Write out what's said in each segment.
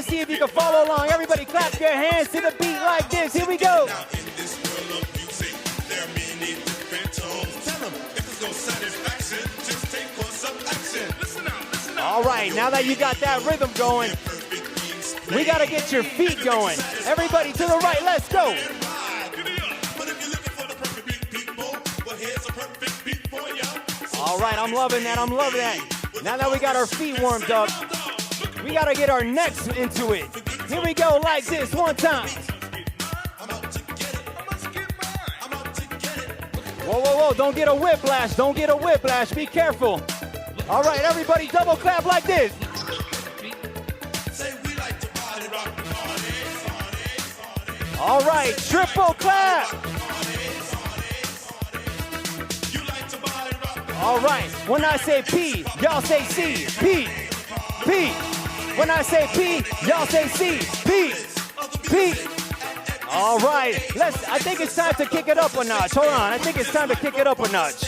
See if you can follow along. Everybody clap your hands to the beat like this. Here we go. Now in this world of music, there are many different tones. Tell them if it's no satisfaction, just take for some action. Listen out. All right, now that you got that rhythm going, we got to get your feet going. Everybody to the right, let's go. All right, I'm loving that. Now that we got our feet warmed up, we got to get our necks into it. Here we go, like this, one time. Whoa, don't get a whiplash, be careful. All right, everybody double clap like this. All right, triple clap. All right, when I say P, y'all say C. P, P. When I say P, y'all say C. P, P. All right, I think it's time to kick it up a notch. Hold on, I think it's time to kick it up a notch.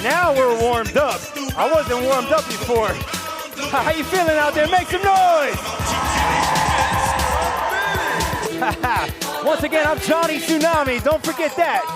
Now we're warmed up. I wasn't warmed up before. How you feeling out there? Make some noise! Once again, I'm Johnny Tsunami. Don't forget that.